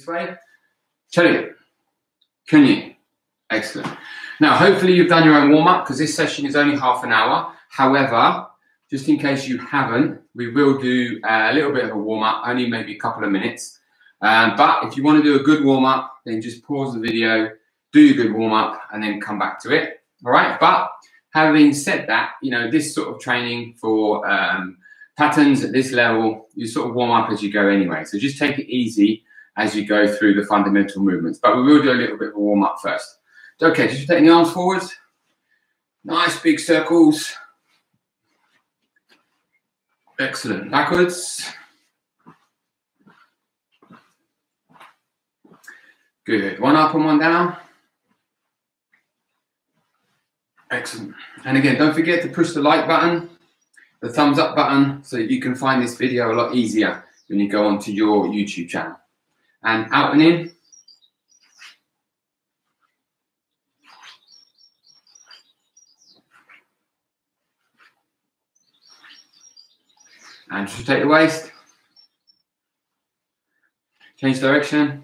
This way. Chari. Kunyi. Excellent. Now, hopefully you've done your own warm-up because this session is only half an hour. However, just in case you haven't, we will do a little bit of a warm-up, only maybe a couple of minutes. But if you want to do a good warm-up, then just pause the video, do your good warm-up, and then come back to it. All right? But having said that, you know, this sort of training for patterns at this level, you sort of warm up as you go anyway. So just take it easy as you go through the fundamental movements. But we will do a little bit of a warm-up first. Okay, just taking the arms forwards. Nice big circles. Excellent. Backwards. Good. One up and one down. Excellent. And again, don't forget to push the like button, the thumbs up button, so that you can find this video a lot easier when you go onto your YouTube channel. And out and in. And just take the waist. Change direction.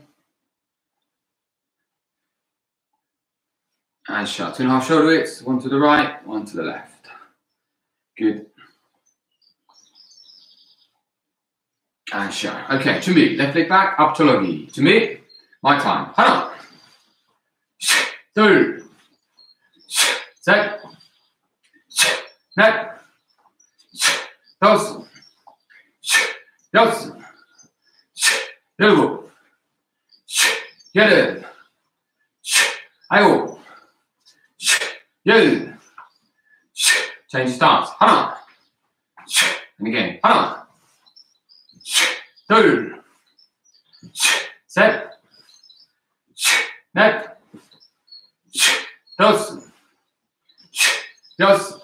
And shut. 2.5 shoulder widths, one to the right, one to the left. Good. And shut. Okay, to me, left leg back, up to logi. To me, my time. Hana. Two. Set. Net. Dos. Yosu. Yoru. Yeru. Ayo. Yeru. Change stance. Hana. And again. Hana. Two. Set. Net. Dos. Yosu.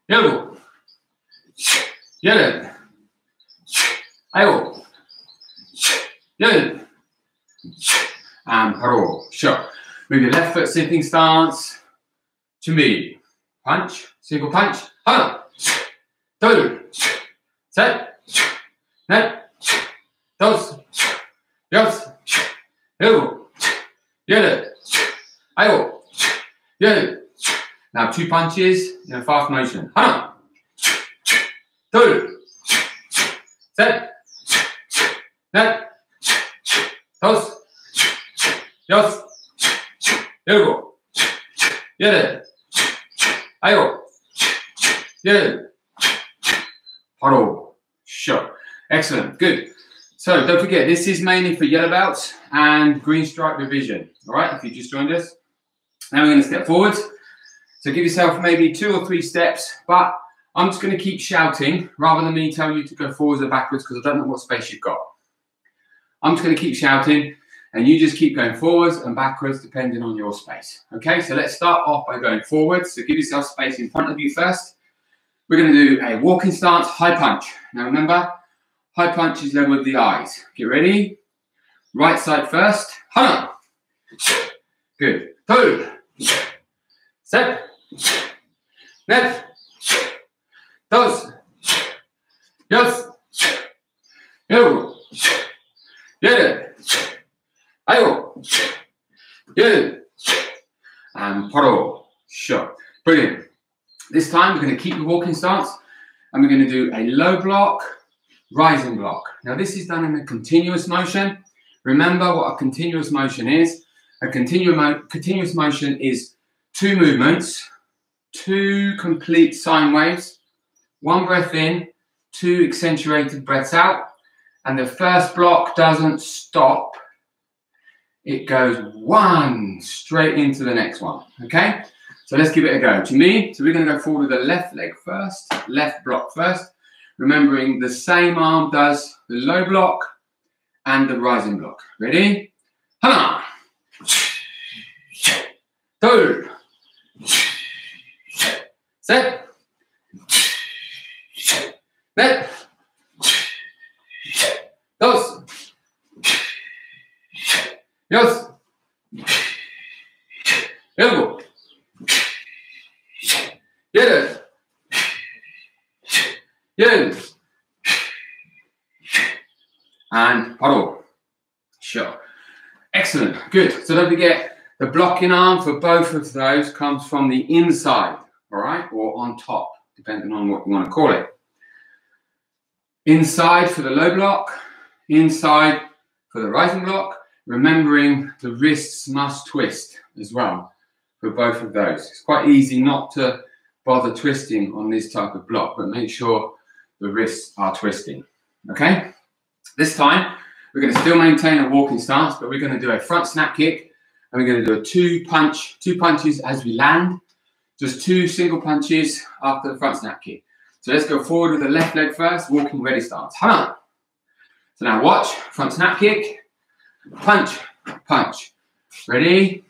Yoru. Yeru. Ayo. Yeru. And paro. Sure. Move your left foot sitting stance. To me. Punch. Single punch. Hana. Two. Set. Net. Dos. Yos. Yoru. Yeru. Ayo. Yeru. Now 2 punches in a fast motion. Hana. Two. Set. Net. Dos. Yos. Yoru. Yeru. Ayo. Yeru. Paro. Sure. Excellent. Good. So don't forget, this is mainly for yellow belts and green stripe revision. All right, if you just joined us. Now we're going to step forwards. So give yourself maybe 2 or 3 steps, but I'm just going to keep shouting rather than me tell you to go forwards or backwards because I don't know what space you've got. I'm just going to keep shouting and you just keep going forwards and backwards depending on your space. Okay, so let's start off by going forwards. So give yourself space in front of you first. We're going to do a walking stance, high punch. Now remember, high punch is level with the eyes. Get ready. Right side first. Hana. Good. Two. Set. Net. Dos. Yos. Yoru. Yeru. Ayo. Yeru. And paro. Sure. Brilliant. This time we're going to keep the walking stance and we're going to do a low block, rising block. Now this is done in a continuous motion. Remember what a continuous motion is. A continuous motion is 2 movements, 2 complete sine waves, 1 breath in, 2 accentuated breaths out, and the first block doesn't stop. It goes 1 straight into the next one, okay? So let's give it a go. To me, so we're going to go forward with the left leg first, left block first, remembering the same arm does the low block and the rising block. Ready? Hana. Two. Set. Net. Dos. Yos. Yoru. Yeru. Yeru. And paro. Good. So don't forget, the blocking arm for both of those comes from the inside, all right, or on top, depending on what you want to call it. Inside for the low block, inside for the rising block, remembering the wrists must twist as well for both of those. It's quite easy not to bother twisting on this type of block, but make sure the wrists are twisting, okay? This time, we're going to still maintain a walking stance, but we're going to do a front snap kick, and we're going to do a two punches as we land, just 2 single punches after the front snap kick. So let's go forward with the left leg first, walking ready stance. Hold on. So now watch, front snap kick, punch, punch. Ready?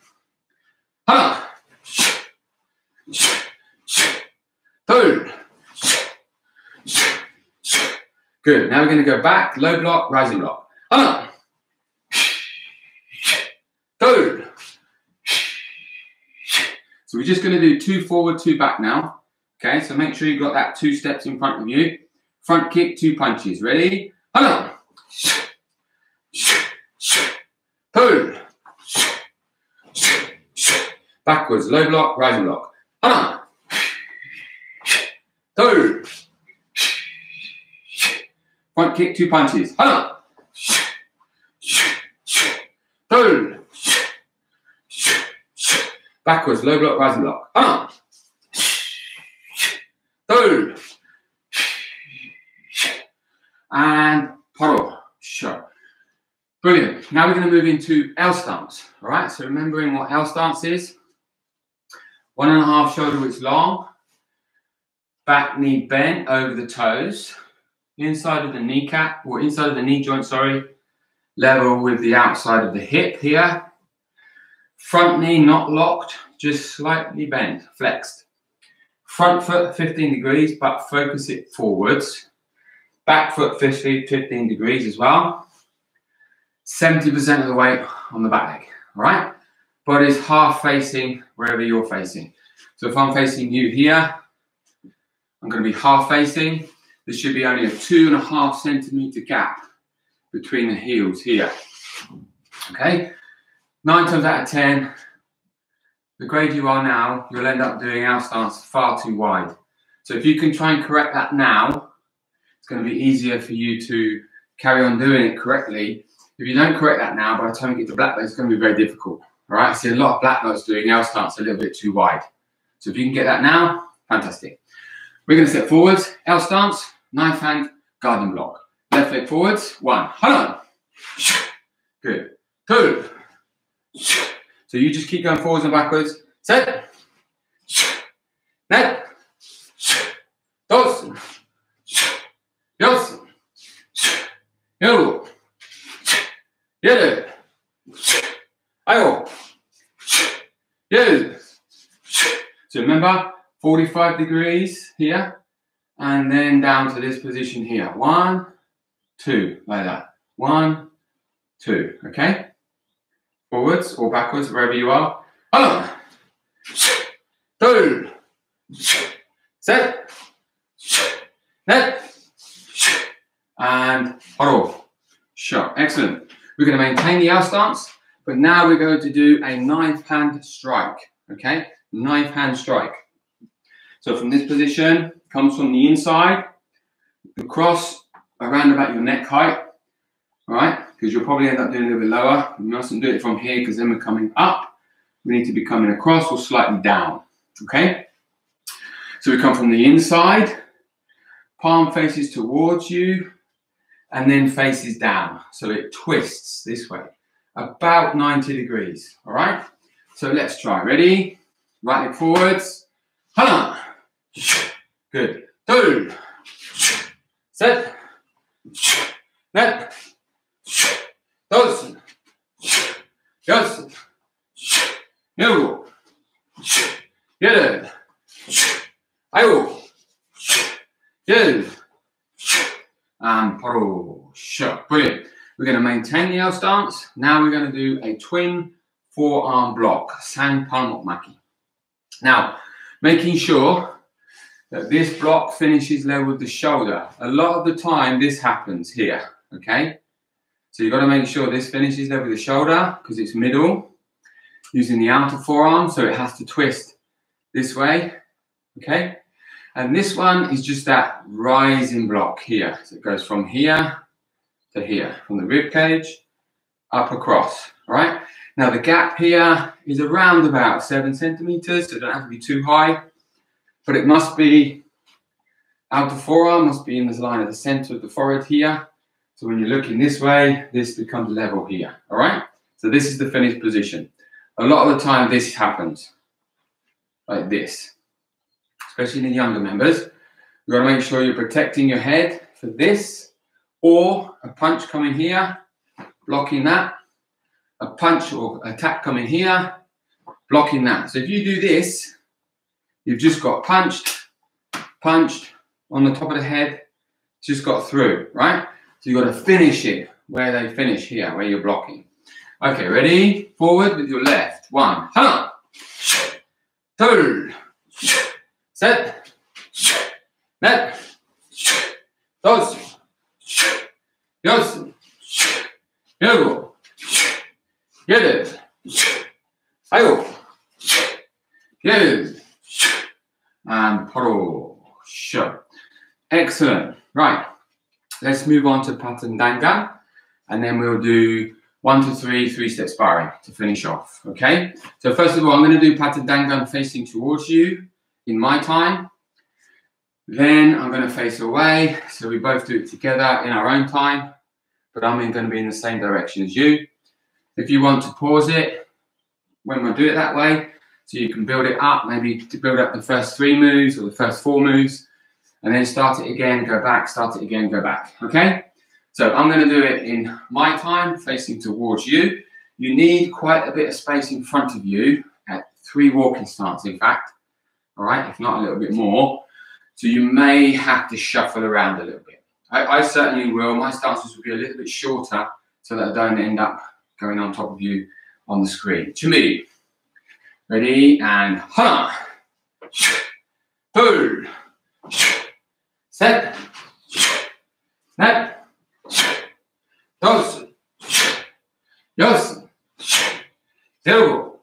Hold on. Two. Good. Now we're going to go back, low block, rising block. Hold on. Two. So we're just going to do 2 forward, 2 back now. Okay, so make sure you've got that 2 steps in front of you. Front kick, 2 punches. Ready? Hold on. Two. Backwards, low block, rising block. Hold on. Two. Front kick, 2 punches. Hold on. Two. Backwards, low block, rising block. Hold on. Two. And puddle. Sure. Brilliant. Now we're going to move into L stance. All right. So remembering what L stance is. 1.5 shoulder widths long. Back knee bent over the toes. Inside of the kneecap, or inside of the knee joint, sorry. Level with the outside of the hip here. Front knee not locked, just slightly bent, flexed. Front foot 15 degrees, but focus it forwards. Back foot 15 degrees as well. 70% of the weight on the back leg, all right? Body's half facing wherever you're facing. So if I'm facing you here, I'm going to be half facing. There should be only a 2.5 centimeter gap between the heels here, okay? 9 times out of 10, the grade you are now, you'll end up doing L stance far too wide. So if you can try and correct that now, it's going to be easier for you to carry on doing it correctly. If you don't correct that now, by the time you get to black belt, it's going to be very difficult. All right, I see a lot of black belts doing L stance a little bit too wide. So if you can get that now, fantastic. We're going to step forwards, L stance, knife hand, guarding block. Left leg forwards, 1, hold on. Good, 2. So you just keep going forwards and backwards. Set. Net. Dos. Dos. Yo. Yede. Ayo. Yede. So remember, 45 degrees here, and then down to this position here. 1, 2, like that. 1, 2, okay? Forwards or backwards, wherever you are. Hold on. 2. Set. Net. And huddle. Sure. Excellent. We're going to maintain the L stance, but now we're going to do a knife hand strike. Okay? Knife hand strike. So from this position, comes from the inside, across around about your neck height. All right? Because you'll probably end up doing a little bit lower. You mustn't do it from here because then we're coming up. We need to be coming across or slightly down, okay? So we come from the inside, palm faces towards you, and then faces down. So it twists this way, about 90 degrees, all right? So let's try. Ready? Right leg forwards. Hold on. Good. 2. Set. Net. Dos. Yes. No. Yede. Ayo. Yede. And paro. Sure. Brilliant. We're going to maintain the L stance. Now we're going to do a twin forearm block. Sang palmok maki. Now, making sure that this block finishes level with the shoulder. A lot of the time this happens here. Okay? So you've got to make sure this finishes over the shoulder because it's middle, using the outer forearm, so it has to twist this way, okay? And this one is just that rising block here. So it goes from here to here, from the rib cage up across, all right? Now the gap here is around about 7 centimeters, so it don't have to be too high, but it must be, outer forearm must be in the line of the center of the forehead here. So when you're looking this way, this becomes level here, all right? So this is the finished position. A lot of the time this happens like this, especially in the younger members. You've got to make sure you're protecting your head for this, or a punch coming here, blocking that, a punch or attack coming here, blocking that. So if you do this, you've just got punched on the top of the head, just got through, right? So you've got to finish it where they finish here, where you're blocking. Okay, ready? Forward with your left. 1, hana, 2, set, net, 2, 4, 5, 7, 8, 9, and paro, show. Excellent. Right. Let's move on to pattern Dan-Gun, and then we'll do 1 to 3, 3-step sparring to finish off. Okay. So first of all, I'm going to do pattern Dan-Gun facing towards you in my time. Then I'm going to face away, so we both do it together in our own time, but I'm going to be in the same direction as you. If you want to pause it when we do it that way, so you can build it up, maybe to build up the first 3 moves or the first 4 moves, and then start it again, go back, start it again, go back, okay? So I'm going to do it in my time, facing towards you. You need quite a bit of space in front of you, at 3 walking stance, in fact, all right, if not a little bit more. So you may have to shuffle around a little bit. I certainly will. My stances will be a little bit shorter so that I don't end up going on top of you on the screen. To me. Ready? And hana. 2. Set. Net. 2. 4. 5. 7.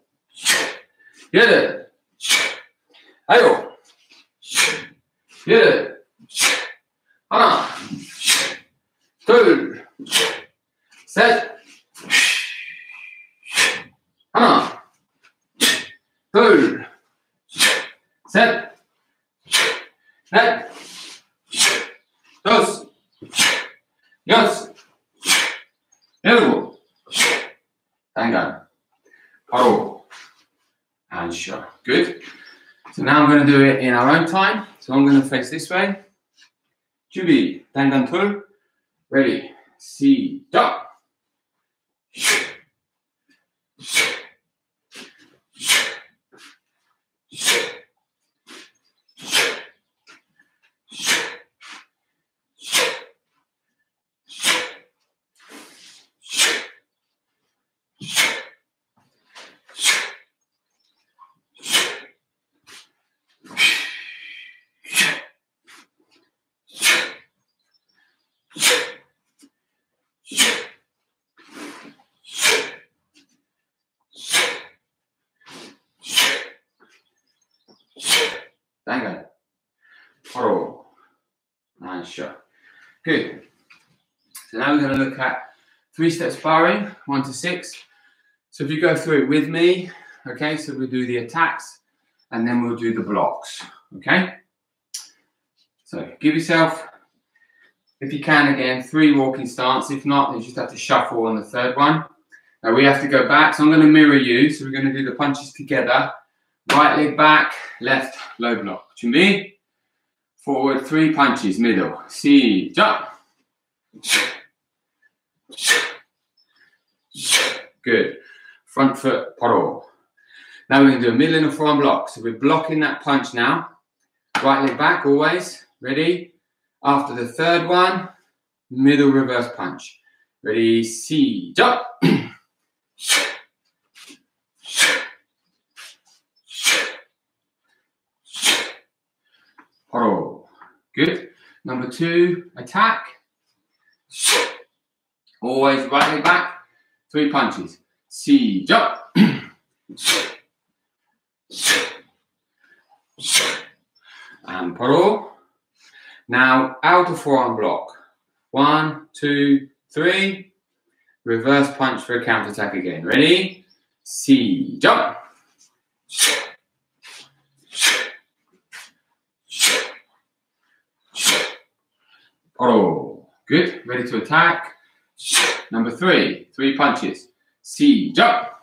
8. 7. Hana. 2. Set. Hana. 2. Set. Net. 2. 4. 7. Dan-Gun. Paro. And show. Good. So now I'm going to do it in our own time. So I'm going to face this way. Jubi. Dan-Gun pull. Ready. See. Jump. Dan-Gun. Paro. And show. Good. So now we're going to look at 3-step sparring, 1 to 6. So if you go through it with me, okay, so we'll do the attacks and then we'll do the blocks, okay? So give yourself, if you can again, 3 walking stance. If not, you just have to shuffle on the 3rd one. Now we have to go back, so I'm going to mirror you. So we're going to do the punches together. Right leg back, left low block. To me, forward 3 punches, middle. See, jump. Good. Front foot, paro. Now we're going to do a middle and a forearm block. So we're blocking that punch now. Right leg back, always. Ready? After the 3rd one, middle reverse punch. Ready? See, jump. Paro. Good. Number 2, attack. Always right leg back, 3 punches. 시작. And 바로. Now outer forearm block. 1, 2, 3. Reverse punch for a counter attack again. Ready? 시작. 바로. Good. Ready to attack. Number 3. 3 punches. 시작.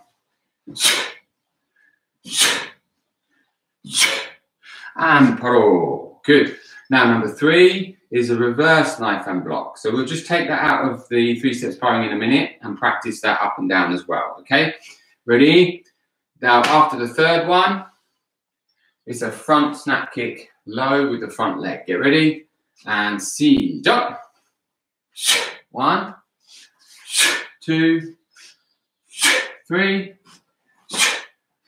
And 바로. Good. Now number 3 is a reverse knife hand block. So we'll just take that out of the 3-step sparring in a minute and practice that up and down as well. Okay? Ready? Now after the third one, it's a front snap kick low with the front leg. Get ready? And 시작. 1, 2, 3,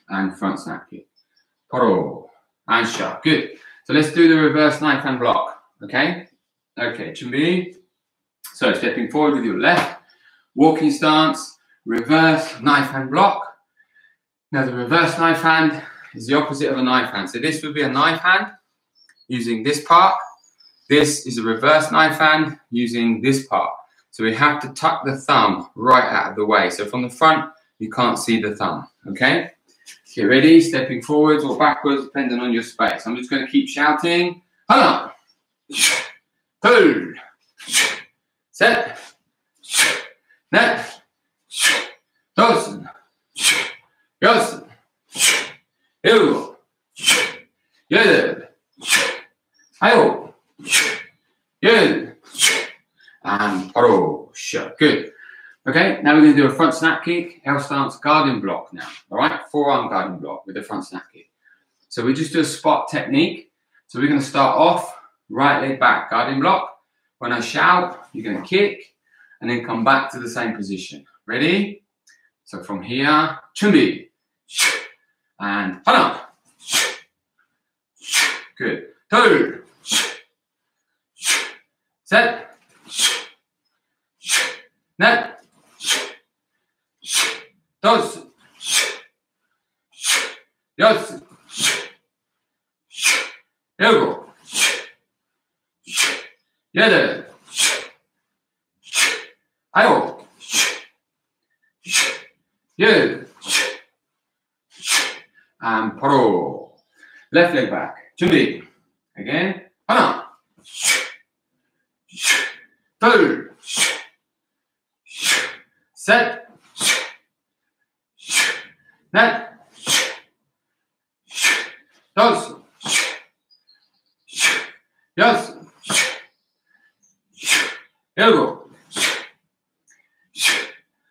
and front snap kick. 바로. And sharp. Good. So let's do the reverse knife hand block. Okay? Okay, 준비. So stepping forward with your left, walking stance, reverse knife hand block. Now the reverse knife hand is the opposite of a knife hand. So this would be a knife hand using this part. This is a reverse knife hand using this part. So we have to tuck the thumb right out of the way. So from the front, you can't see the thumb. Okay? Get ready, stepping forwards or backwards, depending on your space. I'm just going to keep shouting. Hala! Hold! Set! Net! Dosen! Yosen! Ilgo! Yed! Ayo! Yed! And paro! Shut. Good. Okay, now we're going to do a front snap kick, L stance guarding block now. All right, forearm guarding block with the front snap kick. So we just do a spot technique. So we're going to start off right leg back guarding block. When I shout, you're going to kick and then come back to the same position. Ready? So from here, 준비. And 하나. Good. 둘. 셋. 넷. 다섯, 여섯, 일곱, 여덟, 아홉, 열. And 바로 left leg back. 준비. Again. 하나, 둘, 셋. 넷, 다섯, 여섯, 일곱,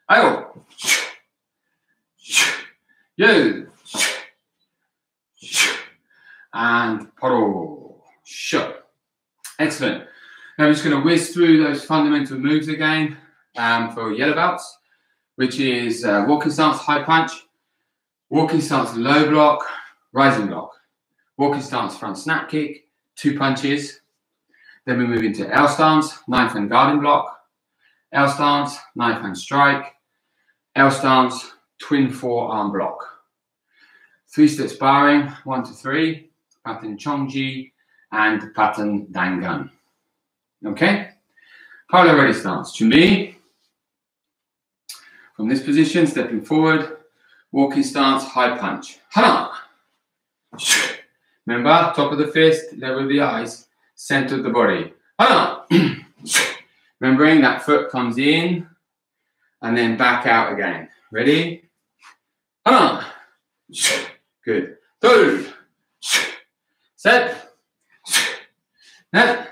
아홉, 열. And 바로 shut. Excellent. Now I'm just going to whiz through those fundamental moves again for yellow belts, which is walking stance, high punch. Walking stance, low block, rising block. Walking stance, front snap kick, 2 punches. Then we move into L stance, knife hand guarding block. L stance, knife hand strike. L stance, twin forearm block. 3-step sparring, 1 to 3. Pattern Chon-Ji and pattern Dan-Gun. Okay? Parallel ready stance. 준비. From this position, stepping forward. Walking stance, high punch. 하나. Remember, top of the fist, level of the eyes, center of the body. 하나. Remembering that foot comes in and then back out again. Ready? 하나. Good. 둘. 셋. 넷.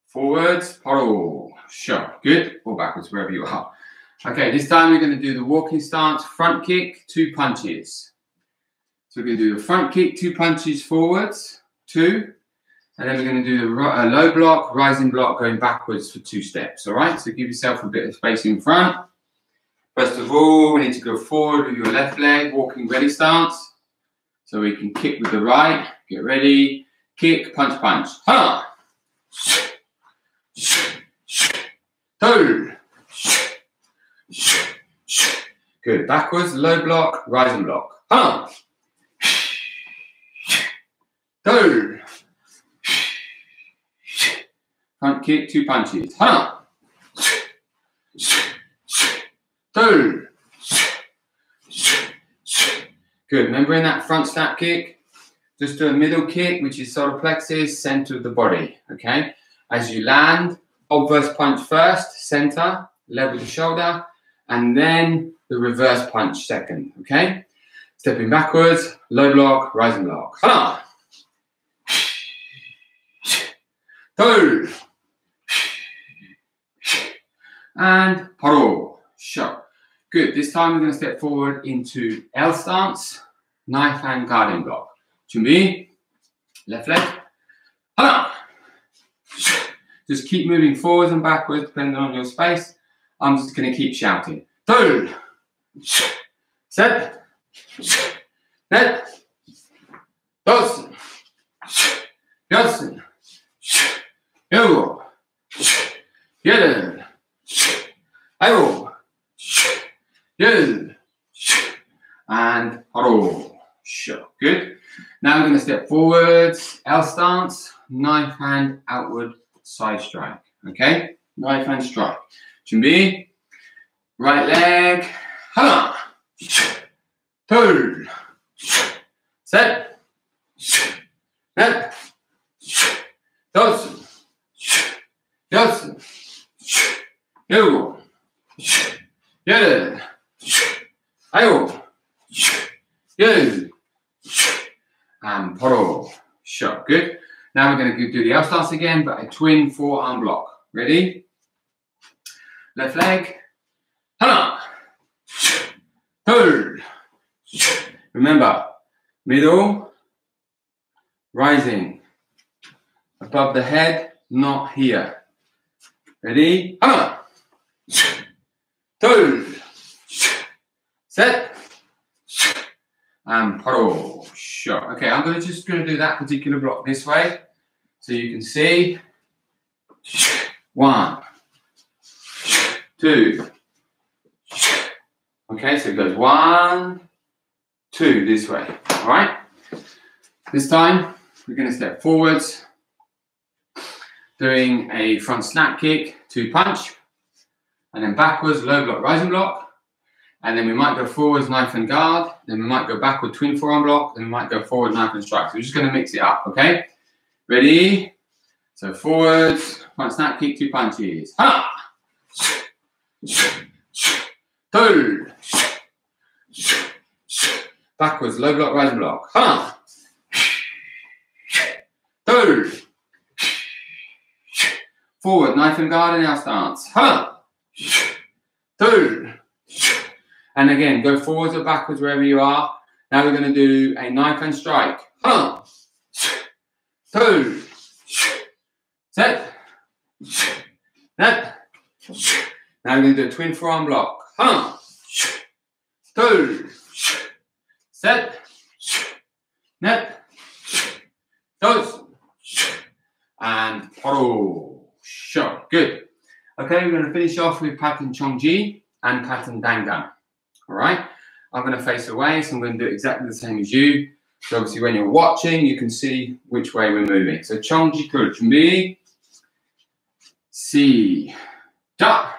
Forwards. 바로. Sure. Good. Or backwards, wherever you are. Okay, this time we're going to do the walking stance, front kick, 2 punches. So we're going to do the front kick, 2 punches forwards, 2. And then we're going to do the low block, rising block, going backwards for 2 steps. All right, so give yourself a bit of space in front. First of all, we need to go forward with your left leg, walking ready stance. So we can kick with the right. Get ready. Kick, punch, punch. 하나. 둘. Good. Backwards, low block, rise and block. Hana. Do. Front kick, 2 punches. Hana. Do. Good. Remember in that front snap kick, just do a middle kick, which is solar plexus, center of the body. Okay. As you land, obverse punch first, center, level the shoulder, and then the reverse punch second. Okay. Stepping backwards, low block, rising block. Hana. Do. And paro. Shot. Good. This time we're going to step forward into L stance, knife hand guarding block. 준비. Left leg. Hana. Just keep moving forwards and backwards depending on your space. I'm just going to keep shouting. Do. Set. Net. Dos. Yosun. Yogo. Yeden. Ayo. Yed. And haro. Sure. Good. Now we're going to step forwards. L stance. Knife hand outward side strike. Okay. Knife hand strike. 준비. Right leg. 하나. 둘. 셋. 넷. 다섯. 여섯. 일곱. 여덟. 아홉. 열. And paro. Shot. Good. Now we're going to do the L stance again, but a twin forearm block. Ready? Left leg. 하나. 둘. Remember, middle, rising. Above the head, not here. Ready? 하나. 둘. 셋. And paro. Shot. Okay, I'm just going to do that particular block this way. So you can see. 1, 2. Okay, so it goes 1, 2 this way. All right. This time we're going to step forwards, doing a front snap kick, 2 punch, and then backwards, low block, rising block. And then we might go forwards, knife and guard. Then we might go backward, twin forearm block. Then we might go forward, knife and strike. So we're just going to mix it up. Okay. Ready? So forwards, front snap kick, 2 punches. 하나. 둘. Backwards, low block, rising block. 하나. 둘. Forward, knife and guard in our stance. 하나. 둘. And again, go forwards or backwards wherever you are. Now we're going to do a knife and strike. 하나. 둘. 셋. 넷. Now we're going to do a twin forearm block. 하나. 둘. 셋. 넷. 다섯. And paro. Shot. Good. Okay, we're going to finish off with pattern Chon-Ji and pattern Dan-Gun. All right. I'm going to face away, so I'm going to do exactly the same as you. So obviously when you're watching, you can see which way we're moving. So Chon-Ji 쿨 준비. 시작.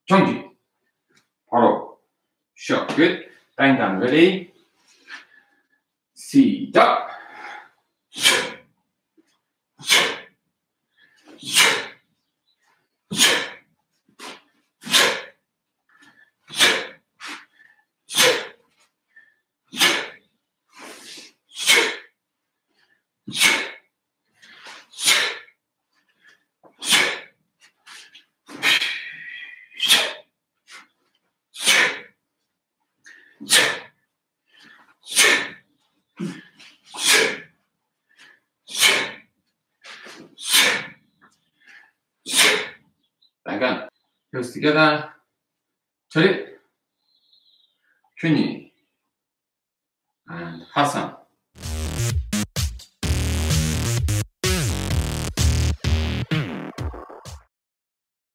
Chon-Ji. 바로. Shot. Good. Dan-Gun. Ready? 시작. Dan-Gun. Heels together. Turn it. Chun-Ji. And Hassan.